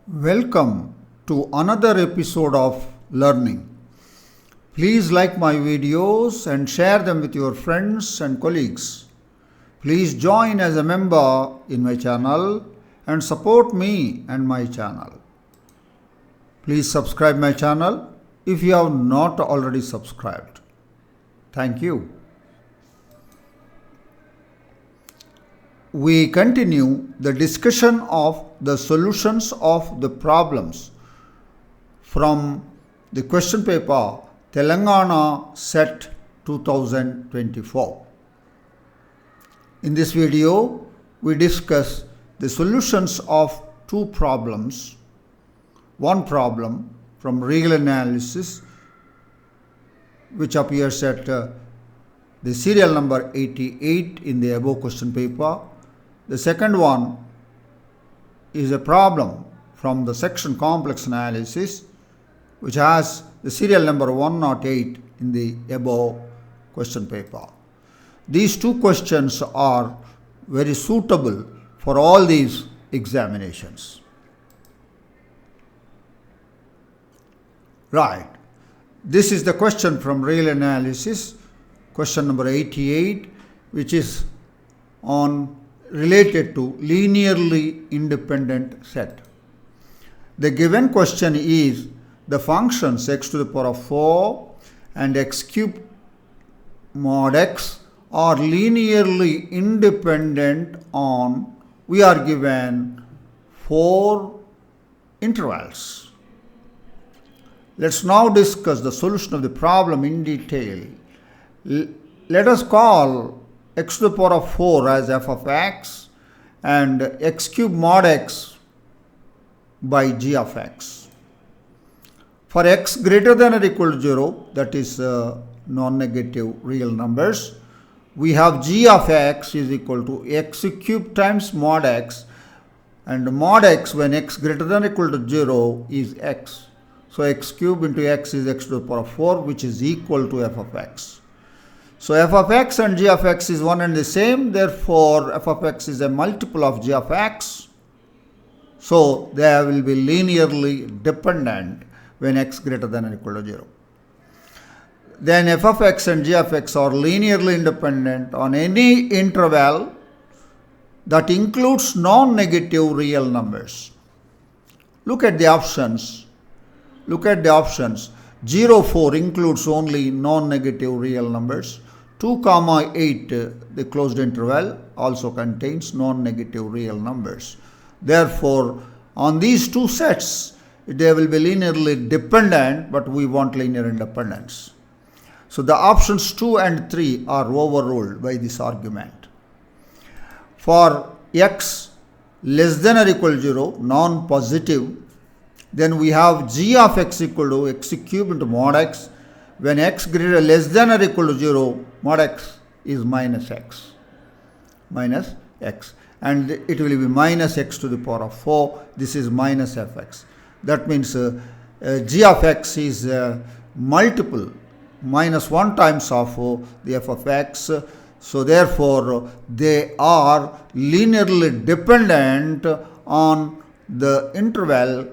Welcome to another episode of Learning. Please like my videos and share them with your friends and colleagues. Please join as a member in my channel and support me and my channel. Please subscribe my channel if you have not already subscribed. Thank you. We continue the discussion of the solutions of the problems from the question paper Telangana Set 2024. In this video, we discuss the solutions of two problems. One problem from real analysis, which appears at the serial number 88 in the above question paper. The second one is a problem from the section complex analysis, which has the serial number 108 in the above question paper. These two questions are very suitable for all these examinations. Right. This is the question from real analysis, question number 88, which is related to linearly independent set. The given question is the functions x to the power of 4 and x cubed mod x are linearly independent on, we are given 4 intervals. Let's now discuss the solution of the problem in detail. Let us call x to the power of 4 as f of x and x cubed mod x by g of x. For x greater than or equal to 0, that is non-negative real numbers, we have g of x is equal to x cubed times mod x, and mod x when x greater than or equal to 0 is x. So x cubed into x is x to the power of 4, which is equal to f of x. So f of x and g of x is one and the same, therefore f of x is a multiple of g of x. So they will be linearly dependent when x greater than or equal to 0. Then f of x and g of x are linearly independent on any interval that includes non-negative real numbers. Look at the options. 0, 4 includes only non-negative real numbers. 2, 8, the closed interval, also contains non-negative real numbers. Therefore, on these two sets, they will be linearly dependent, but we want linear independence. So the options 2 and 3 are overruled by this argument. For x less than or equal to 0, non-positive, then we have g of x equal to x cubed into mod x. When x greater less than or equal to 0, mod x is minus x. And it will be minus x to the power of 4. This is minus fx. That means g of x is multiple, minus 1 times of the f of x. So therefore, they are linearly dependent on the interval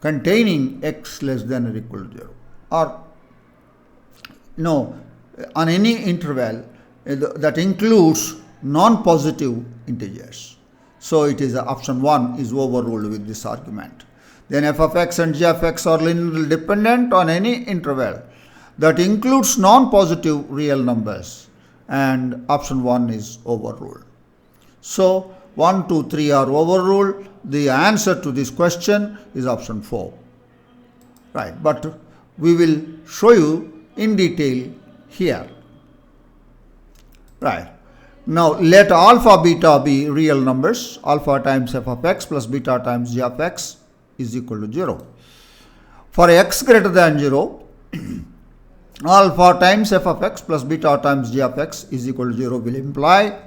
containing x less than or equal to 0, or on any interval that includes non-positive integers. So it is option 1 is overruled with this argument. Then f of x and g of x are linearly dependent on any interval that includes non-positive real numbers, and option 1 is overruled. So 1, 2, 3 are overruled. The answer to this question is option 4. Right, but we will show you in detail here. Right. Now let alpha beta be real numbers. Alpha times f of x plus beta times g of x is equal to 0. For x greater than 0, alpha times f of x plus beta times g of x is equal to 0 will imply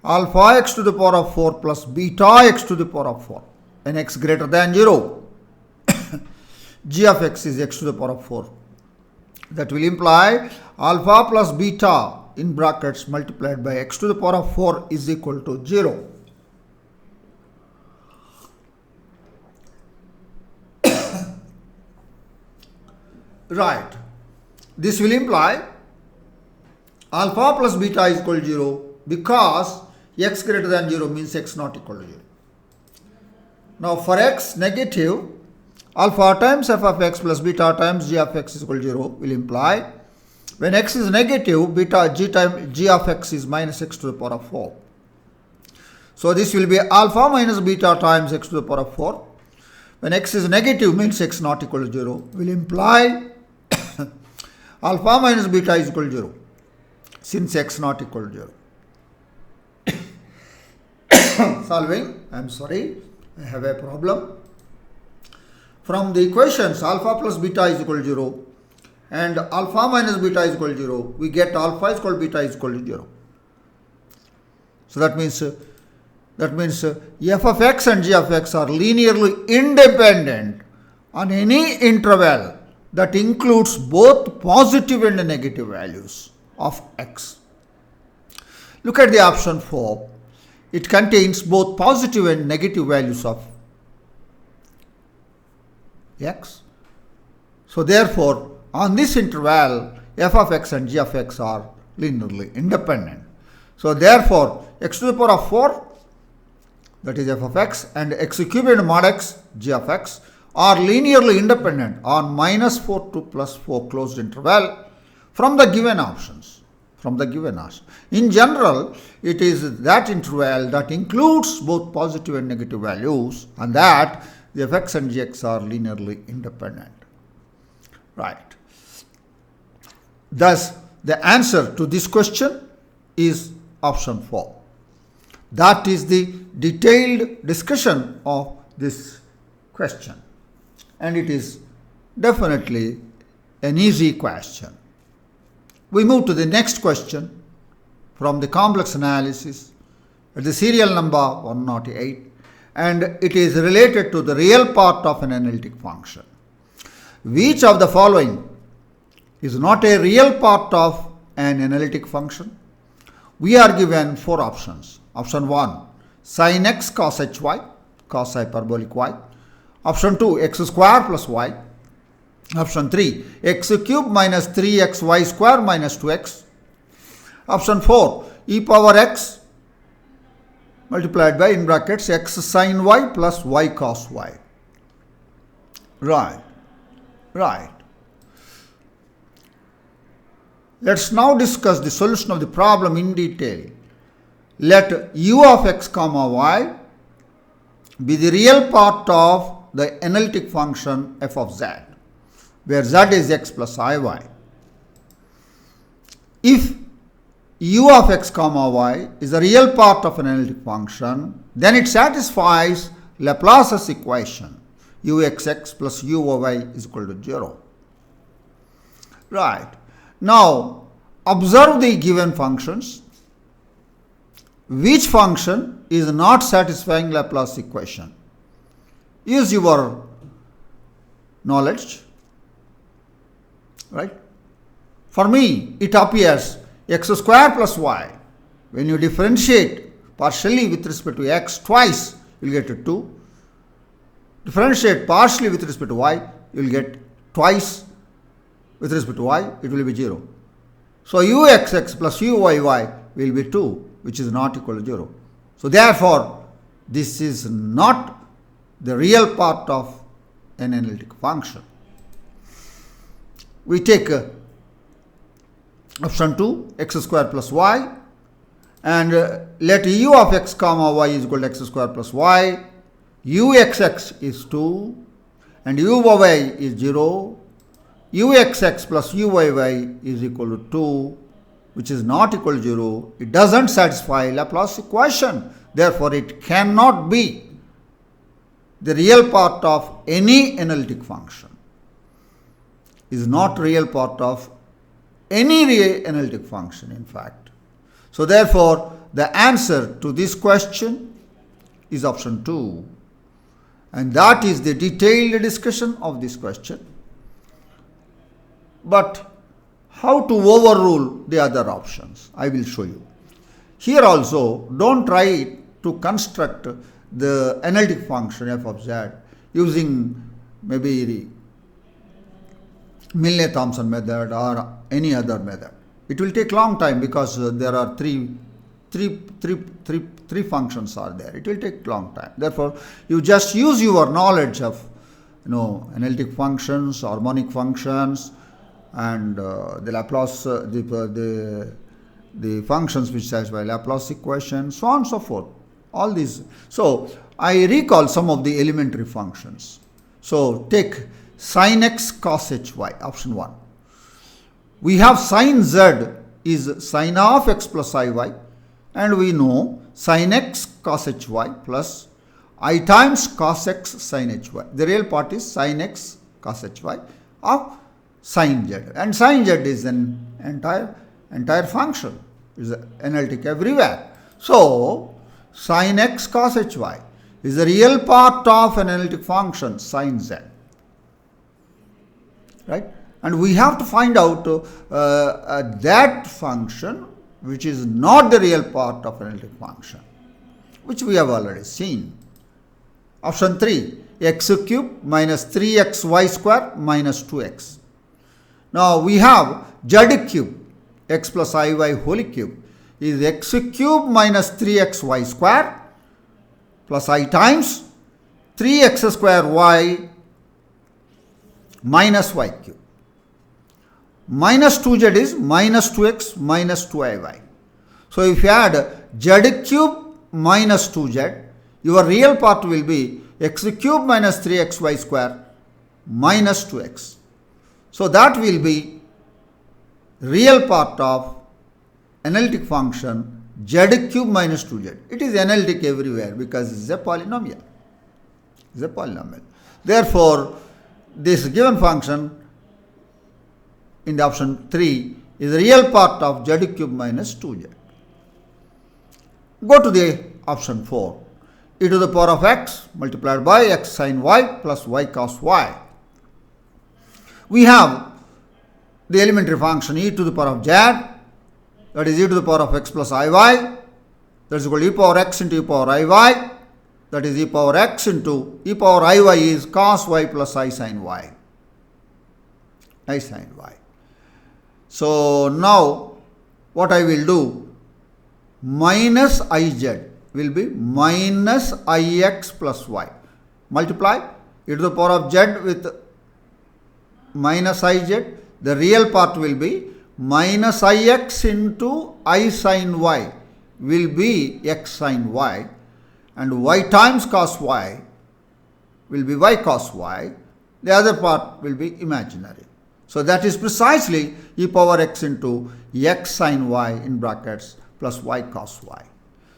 alpha x to the power of 4 plus beta x to the power of 4 when x greater than 0. g of x is x to the power of 4. That will imply alpha plus beta in brackets multiplied by x to the power of 4 is equal to 0. Right. This will imply alpha plus beta is equal to 0 because x greater than 0 means x not equal to 0. Now for x negative, alpha times f of x plus beta times g of x is equal to 0 will imply when x is negative, beta g times g of x is minus x to the power of 4. So this will be alpha minus beta times x to the power of 4. When x is negative means x not equal to 0 will imply alpha minus beta is equal to 0 since x not equal to 0. Solving, I am sorry, I have a problem. From the equations alpha plus beta is equal to 0 and alpha minus beta is equal to 0, we get alpha is equal to beta is equal to 0. So that means f of x and g of x are linearly independent on any interval that includes both positive and negative values of x. Look at the option 4. It contains both positive and negative values of x. So therefore, on this interval, f of x and g of x are linearly independent. So therefore, x to the power of 4, that is f of x, and x cubed mod x, g of x, are linearly independent on minus 4 to plus 4 closed interval from the given options. In general, it is that interval that includes both positive and negative values, and that the fx and gx are linearly independent. Right. Thus, the answer to this question is option 4. That is the detailed discussion of this question. And it is definitely an easy question. We move to the next question from the complex analysis at the serial number 108, and it is related to the real part of an analytic function. Which of the following is not a real part of an analytic function? We are given 4 options. Option 1, sin x cos hy, cos hyperbolic y. Option 2, x square plus y. Option 3, x cube minus 3xy square minus 2x. Option 4, e power x multiplied by in brackets x sin y plus y cos y. Right. Let's now discuss the solution of the problem in detail. Let u of x comma y be the real part of the analytic function f of z, where z is x plus iy. If u of x comma y is a real part of an analytic function, then it satisfies Laplace's equation uxx plus uy is equal to 0. Right. Now, observe the given functions. Which function is not satisfying Laplace equation? Use your knowledge. Right? For me, it appears x square plus y. When you differentiate partially with respect to x twice, you will get 2. Differentiate partially with respect to y, you will get twice with respect to y, it will be 0. So uxx plus uyy will be 2, which is not equal to 0. So therefore, this is not the real part of an analytic function. We take option 2, x square plus y, and let u of x comma y is equal to x square plus y, uxx is 2, and uy is 0, uxx plus uyy is equal to 2, which is not equal to 0. It doesn't satisfy Laplace equation. Therefore, it cannot be the real part of any analytic function. Is not real part of any real analytic function, in fact. So therefore, the answer to this question is option 2. And that is the detailed discussion of this question. But how to overrule the other options, I will show you. Here also, don't try to construct the analytic function f of z using maybe the Milne-Thomson method or any other method. It will take long time because there are three functions are there. It will take long time. Therefore, you just use your knowledge of analytic functions, harmonic functions, and the Laplace, the functions which satisfy Laplace equation, so on and so forth. All these. So I recall some of the elementary functions. So take sin x cos hy, option 1. We have sin z is sin of x plus iy, and we know sin x cos hy plus I times cos x sin hy. The real part is sin x cos hy of sin z, and sin z is an entire function, is analytic everywhere. So sin x cos hy is the real part of an analytic function sin z, right? And we have to find out that function which is not the real part of an analytic function, which we have already seen. Option 3, x cube minus 3xy square minus 2x. Now we have z cube, x plus iy whole cube, is x cube minus 3xy square plus I times 3x square y minus y cube. Minus 2z is minus 2x minus 2iy. So if you add z cube minus 2z, your real part will be x cube minus 3xy square minus 2x. So that will be real part of analytic function z cube minus 2z. It is analytic everywhere because it is a polynomial. It is a polynomial. Therefore, this given function in the option 3 is the real part of z cube minus 2z. Go to the option 4. E to the power of x multiplied by x sin y plus y cos y. We have the elementary function e to the power of z, that is e to the power of x plus iy, that is equal to e power x into e power iy, that is e power x into e power iy is cos y plus I sin y. I sin y. So now what I will do, minus iz will be minus ix plus y. Multiply e to the power of z with minus iz. The real part will be minus ix into I sin y will be x sin y, and y times cos y will be y cos y. The other part will be imaginary. So that is precisely e power x into x sin y in brackets plus y cos y.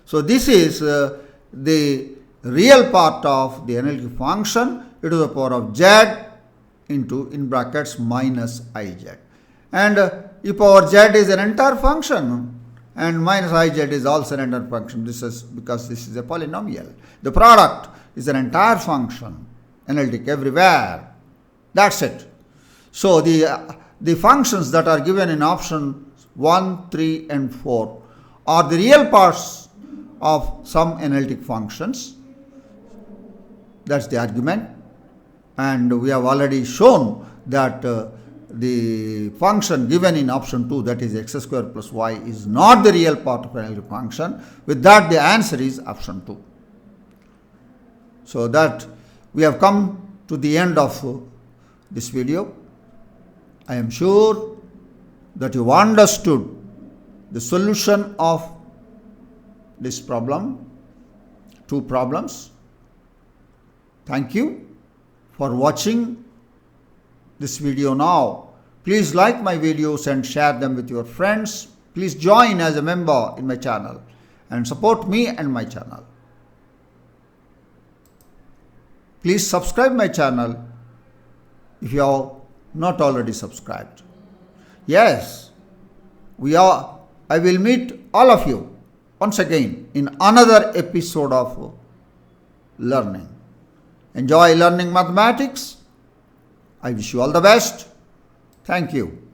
So this is the real part of the analytic function e to the power of z into in brackets minus iz. And e power z is an entire function and minus iz is also an entire function. This is because this is a polynomial. The product is an entire function, analytic everywhere. That's it. So the functions that are given in options 1, 3 and 4 are the real parts of some analytic functions. That's the argument. And we have already shown that the function given in option 2, that is x square plus y, is not the real part of an analytic function. With that, the answer is option 2. So that we have come to the end of this video. I am sure that you understood the solution of this problem, 2 problems. Thank you for watching this video now. Please like my videos and share them with your friends. Please join as a member in my channel and support me and my channel. Please subscribe my channel if you have not already subscribed. Yes, I will meet all of you once again in another episode of learning. Enjoy learning mathematics. I wish you all the best. Thank you.